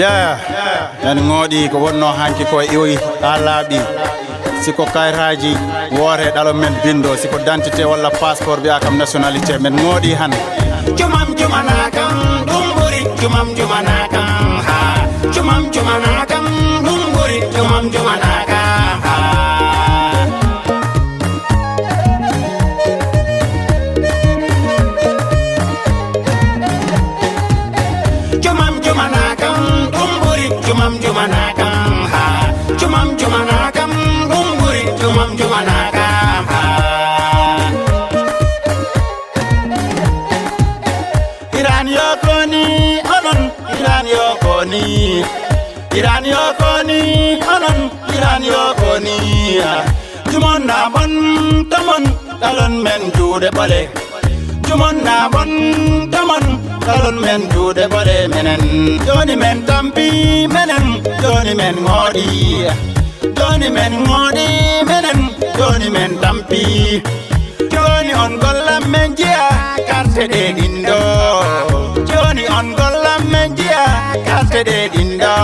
en ngoodi ko wonno hanki ko iwi ha laaɓi siko kayitaji woore ɗalo men bindo siko identité walla passeport biya kam nationalité men ngoodi han jumam jumanakam ɗum ɓuri jumam jumanakam ha jumam jumanakam ɗum ɓuri jumam jumanakam ha jumam jumanakam ɗum ɓuri jumam jumanakam ha jumam jumanakam ɗum ɓuri jumam jumanakam ha Iran yokoni onon Iran yokoni Iran yokoni onon Iran yokoni jumon na bon tamon dalon men juude bole jumon na bon tamon dalon men juude bole menen joni men tampi menen joni men ngodi joni men ngodi menen joni men tampi joni on gollam men jiya carte de dindo joni on gollam men jiya carte de dindo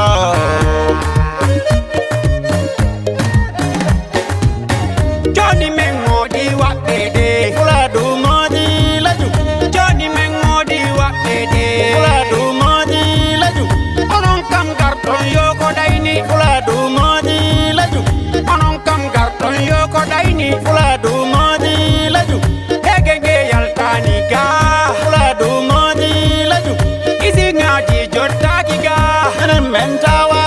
joni men ngodi wabbe de fula du ngodi laju joni men ngodi wabbe de fula du ngodi laju onon kam garton yo ko dayni fula du ngodi laju onon kam garton yo ko dayni fula du ngodi laju hegege yaltani ga fula du ngodi laju isi ngadi jottaki ga menen men tawa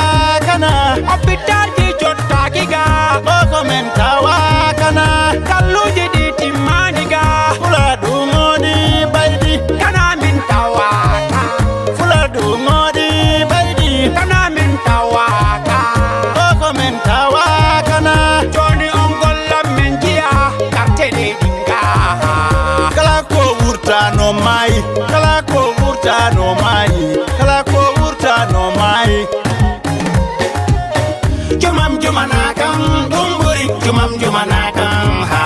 kana hospital di jottaki ga boko men tawa kana kalluji di timmani ga fula du ngodi baydi kana min tawa fula du ngodi baydi kana min tawa boko men tawa kana joni on gollam men jiya carte de dinga kala ko wurtano mai kala ko wurtano mai kala ko wurtano mai jumam jumanakam ɗum ɓuri jumam jumanakam ha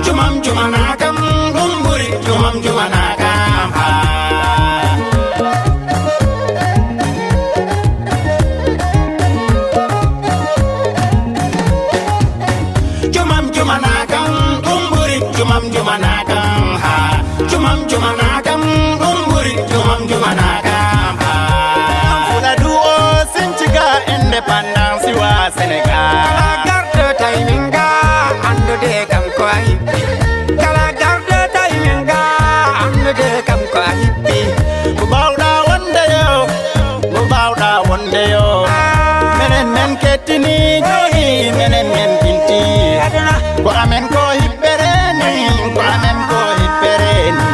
jumam jumanakam ɗum ɓuri jumam jumanakam ha jumam jumanakam ɗum ɓuri jumam jumanakam ha jumam jumanakam ɗum ɓuri jumam jumanakam ha fula du o sintiga indépendance wa Sénégal kala garde tayminga andude kam ko a hippi kala garde tayminga andude kam ko a hippi ko bawɗa wonde yo ko bawɗa wonde yo menen men kettini joni menen men pinti ko amen ko hippereni ko amen ko hippereni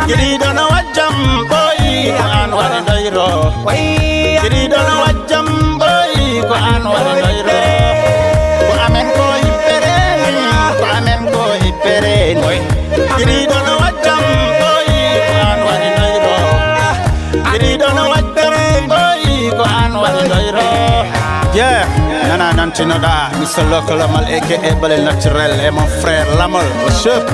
jiriɗo no wajjam ɓoyi ko an waɗa doyro jiriɗo no wajjam ɓoyi ko an waɗa doyro ko amen ko hippereni ko amen ko hippereni jiriɗo no wajjam ɓoyi ko an waɗa doyro jiriɗo no wajjam ɓoyi ko an waɗa doyro nana nantinoɗa Mr. Local Lamal aka Balel Naturel et mon frère Lamal au chef